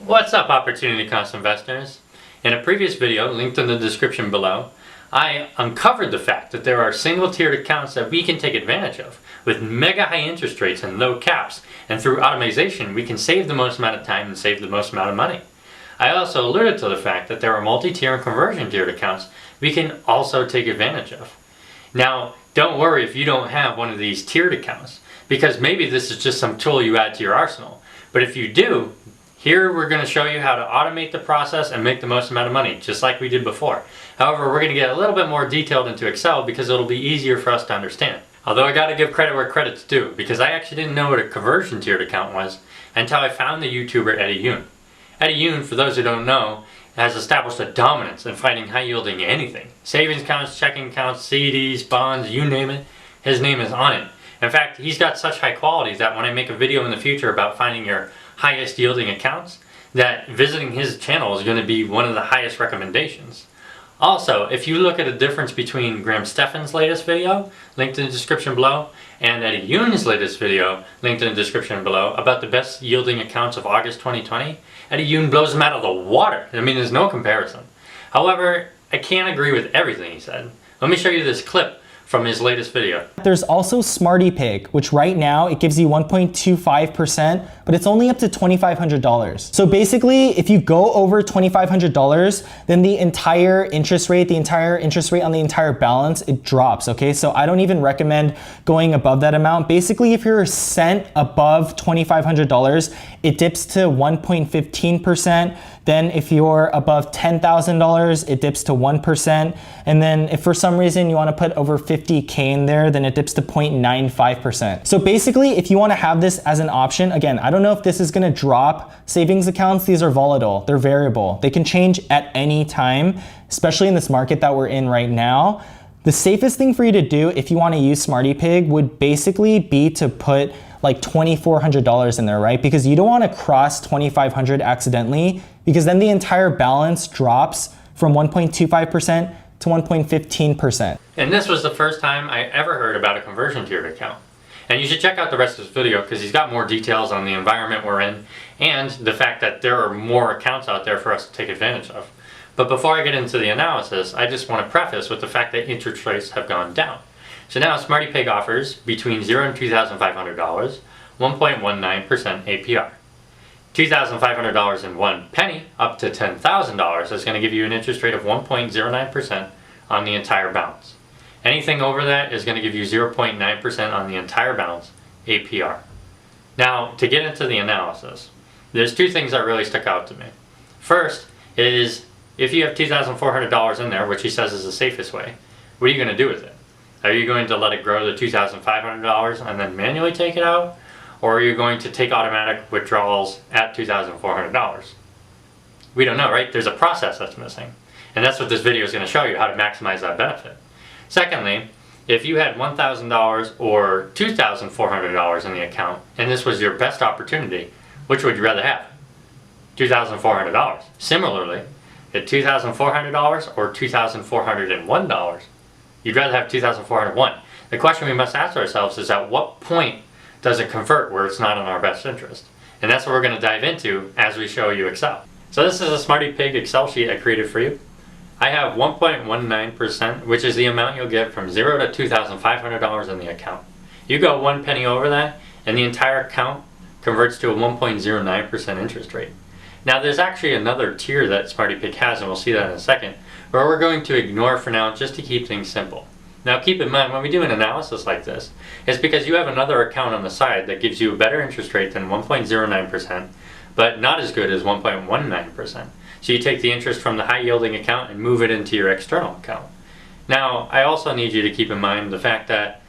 What's up, opportunity cost investors? In a previous video linked in the description below, I uncovered the fact that there are single-tiered accounts that we can take advantage of with mega high interest rates and low caps, and through automation we can save the most amount of time and save the most amount of money. I also alluded to the fact that there are multi-tier and conversion tiered accounts we can also take advantage of. Now, don't worry if you don't have one of these tiered accounts, because maybe this is just some tool you add to your arsenal. But if you do, here we're going to show you how to automate the process and make the most amount of money, just like we did before. However, we're going to get a little bit more detailed into Excel because it'll be easier for us to understand. Although I got to give credit where credit's due, because I actually didn't know what a conversion tiered account was until I found the YouTuber Eddie Yoon. Eddie Yoon, for those who don't know, has established a dominance in finding high yielding anything. Savings accounts, checking accounts, CDs, bonds, you name it, his name is on it. In fact, he's got such high qualities that when I make a video in the future about finding your highest yielding accounts, that visiting his channel is going to be one of the highest recommendations. Also, if you look at the difference between Graham Stephan's latest video, linked in the description below, and Eddie Yoon's latest video, linked in the description below, about the best yielding accounts of August 2020, Eddie Yoon blows them out of the water. I mean, there's no comparison. However, I can't agree with everything he said. Let me show you this clip from his latest video. There's also Smarty Pig, which right now it gives you 1.25%, but it's only up to $2,500. So basically, if you go over $2,500, then the entire interest rate on the entire balance, it drops, okay? So I don't even recommend going above that amount. Basically, if you're sent above $2,500, it dips to 1.15%. Then if you're above $10,000, it dips to 1%. And then if for some reason you want to put over 50K in there, then it dips to 0.95%. So basically, if you want to have this as an option, again, I don't know if this is going to drop. Savings accounts, these are volatile, they're variable. They can change at any time, especially in this market that we're in right now. The safest thing for you to do if you want to use Smarty Pig would basically be to put like $2,400 in there, right? Because you don't want to cross $2,500 accidentally, because then the entire balance drops from 1.25% to 1.15%. And this was the first time I ever heard about a conversion tiered account. And you should check out the rest of this video because he's got more details on the environment we're in and the fact that there are more accounts out there for us to take advantage of. But before I get into the analysis, I just want to preface with the fact that interest rates have gone down. So now Smarty Pig offers between $0 and $2,500, 1.19% APR. $2,500 and 1 penny up to $10,000 is going to give you an interest rate of 1.09% on the entire balance. Anything over that is going to give you 0.9% on the entire balance APR. Now, to get into the analysis, there's two things that really stuck out to me. First is, if you have $2,400 in there, which he says is the safest way, what are you going to do with it? Are you going to let it grow to $2,500 and then manually take it out? Or are you going to take automatic withdrawals at $2,400? We don't know, right? There's a process that's missing. And that's what this video is going to show you, how to maximize that benefit. Secondly, if you had $1,000 or $2,400 in the account, and this was your best opportunity, which would you rather have? $2,400. Similarly, at $2,400 or $2,401, you'd rather have $2,401. The question we must ask ourselves is, at what point does it convert where it's not in our best interest? And that's what we're going to dive into as we show you Excel. So this is a Smarty Pig Excel sheet I created for you. I have 1.19%, which is the amount you'll get from $0 to $2,500 in the account. You go 1 penny over that, and the entire account converts to a 1.09% interest rate. Now there's actually another tier that Smarty Pig has, and we'll see that in a second, but we're going to ignore for now just to keep things simple. Now keep in mind, when we do an analysis like this, it's because you have another account on the side that gives you a better interest rate than 1.09%, but not as good as 1.19%. So you take the interest from the high yielding account and move it into your external account. Now, I also need you to keep in mind the fact that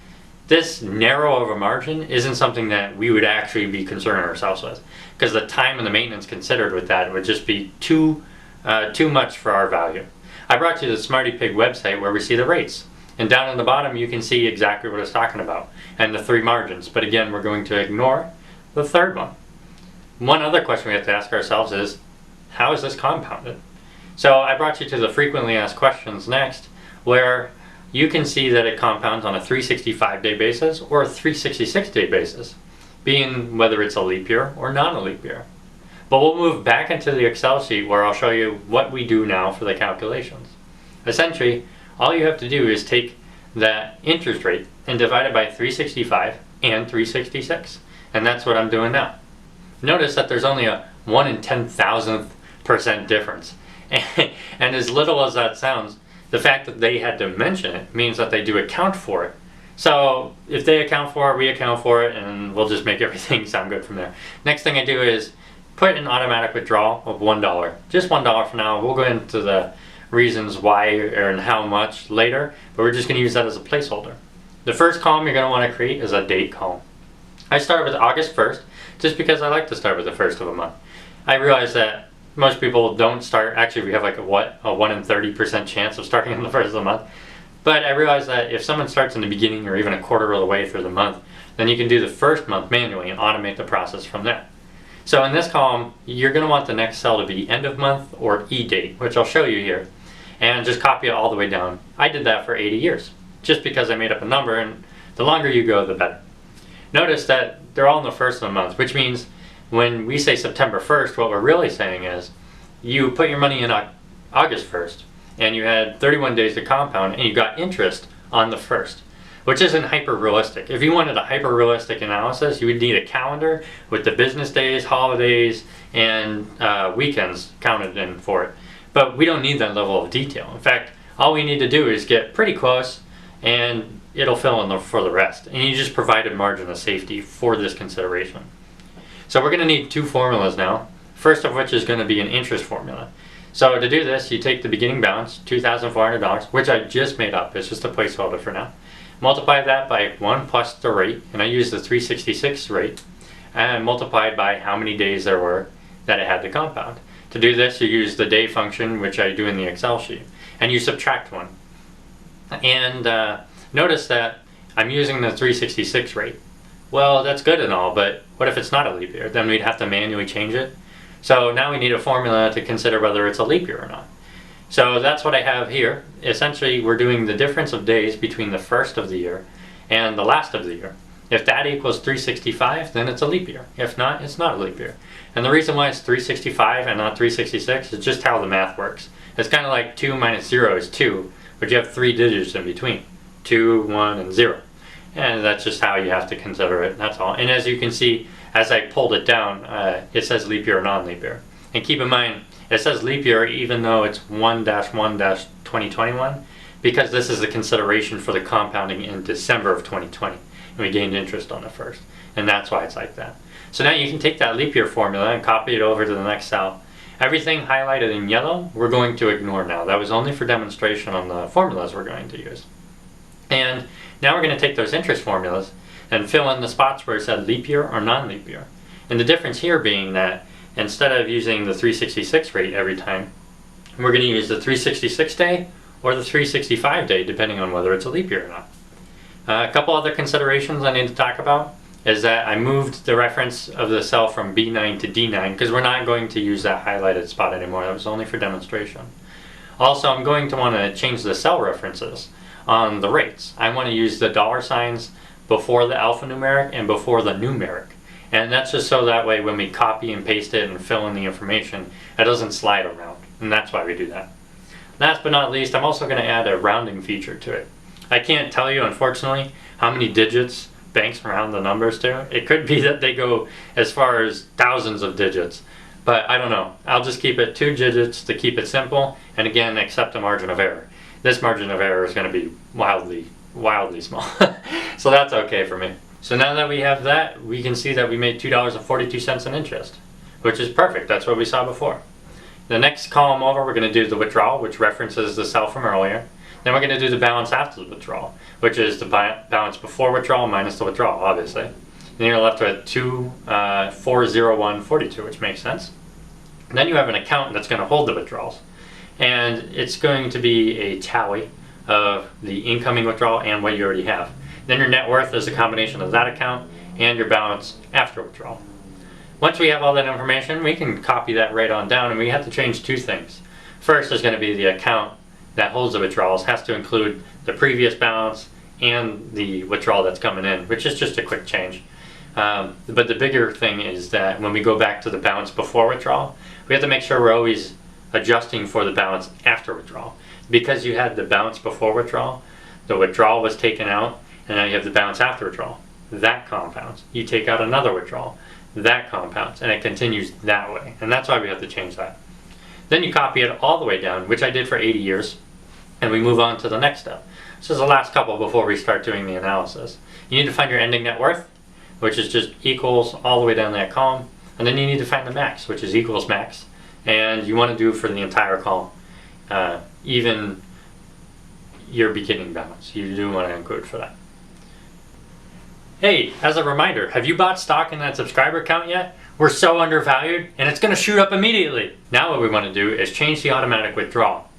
this narrow of a margin isn't something that we would actually be concerning ourselves with, because the time and the maintenance considered with that would just be too much for our value. I brought you the Smarty Pig website where we see the rates. And down on the bottom you can see exactly what it's talking about and the 3 margins. But again, we're going to ignore the third one. One other question we have to ask ourselves is, how is this compounded? So I brought you to the frequently asked questions next, where you can see that it compounds on a 365-day basis or a 366-day basis, being whether it's a leap year or not a leap year. But we'll move back into the Excel sheet where I'll show you what we do now for the calculations. Essentially, all you have to do is take that interest rate and divide it by 365 and 366. And that's what I'm doing now. Notice that there's only a 1 in 10,000th% difference. And as little as that sounds, the fact that they had to mention it means that they do account for it. So if they account for it, we account for it, and we'll just make everything sound good from there. Next thing I do is put an automatic withdrawal of $1. Just $1 for now. We'll go into the reasons why and how much later, but we're just going to use that as a placeholder. The first column you're going to want to create is a date column. I start with August 1st just because I like to start with the first of a month. I realize that most people don't start, actually we have like a 1 in 30% chance of starting on the first of the month. But I realize that if someone starts in the beginning or even a quarter of the way through the month, then you can do the first month manually and automate the process from there. So in this column, you're going to want the next cell to be end of month or E-date, which I'll show you here, and just copy it all the way down. I did that for 80 years, just because I made up a number, and the longer you go, the better. Notice that they're all in the first of the month, which means when we say September 1st, what we're really saying is you put your money in August 1st, and you had 31 days to compound, and you got interest on the 1st, which isn't hyper-realistic. If you wanted a hyper-realistic analysis, you would need a calendar with the business days, holidays, and weekends counted in for it. But we don't need that level of detail. In fact, all we need to do is get pretty close, and it'll fill in for the rest. And you just provide a margin of safety for this consideration. So we're going to need two formulas now, first of which is going to be an interest formula. So to do this, you take the beginning balance, $2,400, which I just made up. It's just a placeholder for now. Multiply that by 1 plus the rate, and I use the 366 rate, and multiply it by how many days there were that it had to compound. To do this, you use the day function, which I do in the Excel sheet, and you subtract 1. And notice that I'm using the 366 rate. Well, that's good and all, but what if it's not a leap year? Then we'd have to manually change it. So now we need a formula to consider whether it's a leap year or not. So that's what I have here. Essentially, we're doing the difference of days between the first of the year and the last of the year. If that equals 365, then it's a leap year. If not, it's not a leap year. And the reason why it's 365 and not 366 is just how the math works. It's kind of like 2 minus 0 is 2, but you have 3 digits in between. 2, 1, and 0. And that's just how you have to consider it, that's all. And as you can see, as I pulled it down, it says leap year or non-leap year. And keep in mind, it says leap year even though it's 1-1-2021, because this is the consideration for the compounding in December of 2020. And we gained interest on the first. And that's why it's like that. So now you can take that leap year formula and copy it over to the next cell. Everything highlighted in yellow, we're going to ignore now. That was only for demonstration on the formulas we're going to use. And now we're going to take those interest formulas and fill in the spots where it said leap year or non-leap year. And the difference here being that instead of using the 366 rate every time, we're going to use the 366 day or the 365 day, depending on whether it's a leap year or not. A couple other considerations I need to talk about is that I moved the reference of the cell from B9 to D9 because we're not going to use that highlighted spot anymore. That was only for demonstration. Also, I'm going to want to change the cell references on the rates. I want to use the dollar signs before the alphanumeric and before the numeric. And that's just so that way when we copy and paste it and fill in the information, it doesn't slide around. And that's why we do that. Last but not least, I'm also going to add a rounding feature to it. I can't tell you, unfortunately, how many digits banks round the numbers to. It could be that they go as far as thousands of digits, but I don't know. I'll just keep it 2 digits to keep it simple, and again, accept a margin of error. This margin of error is going to be wildly small, so that's okay for me. So now that we have that, we can see that we made $2.42 in interest, which is perfect. That's what we saw before. The next column over, we're going to do the withdrawal, which references the cell from earlier. Then we're going to do the balance after the withdrawal, which is the balance before withdrawal minus the withdrawal, obviously. Then you're left with 2,401.42, which makes sense. And then you have an account that's going to hold the withdrawals. And it's going to be a tally of the incoming withdrawal and what you already have. Then your net worth is a combination of that account and your balance after withdrawal. Once we have all that information, we can copy that right on down, and we have to change 2 things. First is going to be the account that holds the withdrawals has to include the previous balance and the withdrawal that's coming in, which is just a quick change. But the bigger thing is that when we go back to the balance before withdrawal, we have to make sure we're always adjusting for the balance after withdrawal. Because you had the balance before withdrawal, the withdrawal was taken out, and now you have the balance after withdrawal. That compounds. You take out another withdrawal, that compounds, and it continues that way. And that's why we have to change that. Then you copy it all the way down, which I did for 80 years, and we move on to the next step. This is the last couple before we start doing the analysis. You need to find your ending net worth, which is just equals all the way down that column, and then you need to find the max, which is equals max, and you want to do for the entire column, even your beginning balance. You do want to include for that. Hey, as a reminder, have you bought stock in that subscriber count yet? We're so undervalued, and it's going to shoot up immediately. Now what we want to do is change the automatic withdrawal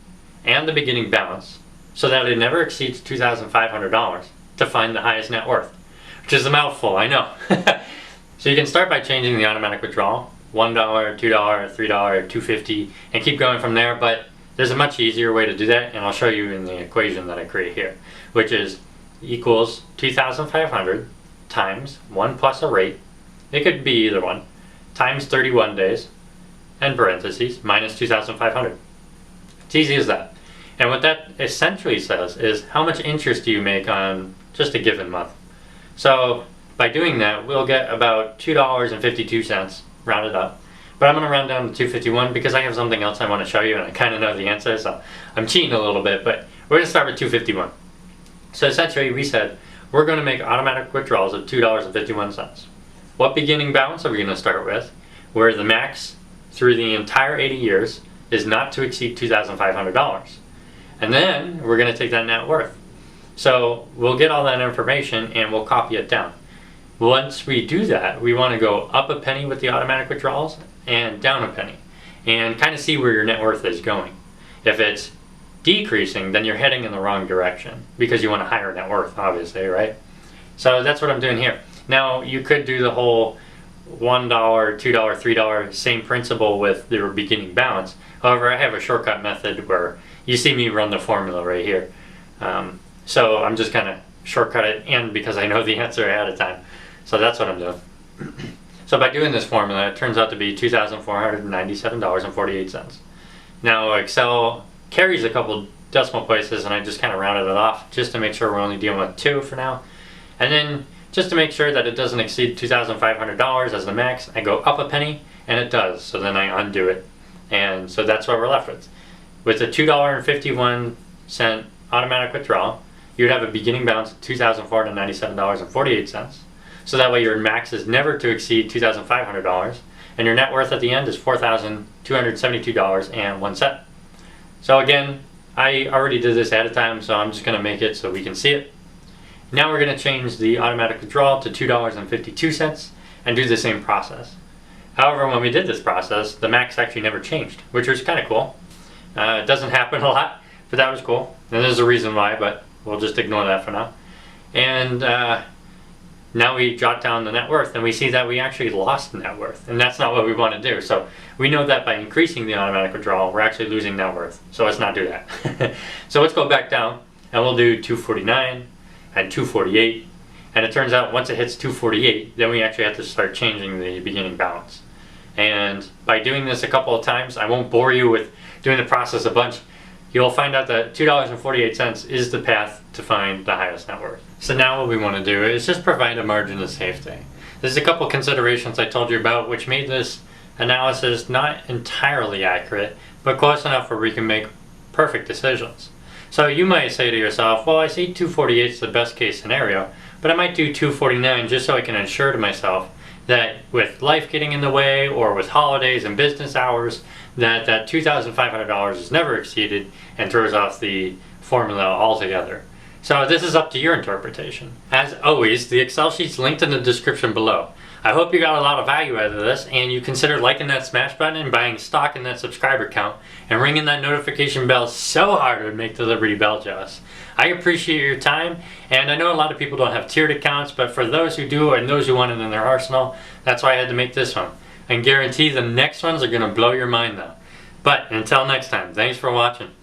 and the beginning balance so that it never exceeds $2,500 to find the highest net worth, which is a mouthful, I know. So you can start by changing the automatic withdrawal, $1, $2, $3, $2.50, and keep going from there, but there's a much easier way to do that, and I'll show you in the equation that I create here, which is equals 2,500 times 1 plus a rate, it could be either one, times 31 days, and parentheses, minus 2,500. It's easy as that. And what that essentially says is how much interest do you make on just a given month. So by doing that, we'll get about $2.52, rounded up. But I'm going to round down to $2.51 because I have something else I want to show you, and I kind of know the answer, so I'm cheating a little bit, but we're going to start with $2.51. So essentially, we said we're going to make automatic withdrawals of $2.51. What beginning balance are we going to start with, where the max through the entire 80 years is not to exceed $2,500? And then we're going to take that net worth. So we'll get all that information and we'll copy it down. Once we do that, we want to go up a penny with the automatic withdrawals and down a penny and kind of see where your net worth is going. If it's decreasing, then you're heading in the wrong direction because you want a higher net worth, obviously, right? So that's what I'm doing here. Now, you could do the whole $1, $2, $3, same principle with the beginning balance. However, I have a shortcut method where you see me run the formula right here. So I'm just kind of shortcut it, and because I know the answer ahead of time. So that's what I'm doing. So by doing this formula, it turns out to be $2,497.48. Now Excel carries a couple decimal places, and I just kind of rounded it off just to make sure we're only dealing with 2 for now. And then just to make sure that it doesn't exceed $2,500 as the max, I go up a penny, and it does. So then I undo it. And so that's what we're left with. With a $2.51 automatic withdrawal, you'd have a beginning balance of $2,497.48. So that way your max is never to exceed $2,500, and your net worth at the end is $4,272.01. So again, I already did this ahead of time, so I'm just going to make it so we can see it. Now we're going to change the automatic withdrawal to $2.52 and do the same process. However, when we did this process, the max actually never changed, which was kind of cool. It doesn't happen a lot, but that was cool. And there's a reason why, but we'll just ignore that for now. And now we jot down the net worth, and we see that we actually lost net worth, and that's not what we want to do. So we know that by increasing the automatic withdrawal, we're actually losing net worth. So let's not do that. So let's go back down, and we'll do 249 and 248. And it turns out once it hits 248, then we actually have to start changing the beginning balance. And by doing this a couple of times, I won't bore you with doing the process a bunch. You'll find out that $2.48 is the path to find the highest net worth. So now what we want to do is just provide a margin of safety. There's a couple considerations I told you about which made this analysis not entirely accurate, but close enough where we can make perfect decisions. So you might say to yourself, well, I see 248 is the best case scenario, but I might do 249 just so I can ensure to myself that with life getting in the way or with holidays and business hours, that $2,500 is never exceeded and throws off the formula altogether. So this is up to your interpretation. As always, the Excel sheet's linked in the description below. I hope you got a lot of value out of this, and you consider liking that smash button and buying stock in that subscriber count and ringing that notification bell so hard it would make the Liberty Bell jealous. I appreciate your time, and I know a lot of people don't have tiered accounts, but for those who do and those who want it in their arsenal, that's why I had to make this one. I can guarantee the next ones are going to blow your mind though. But until next time, thanks for watching.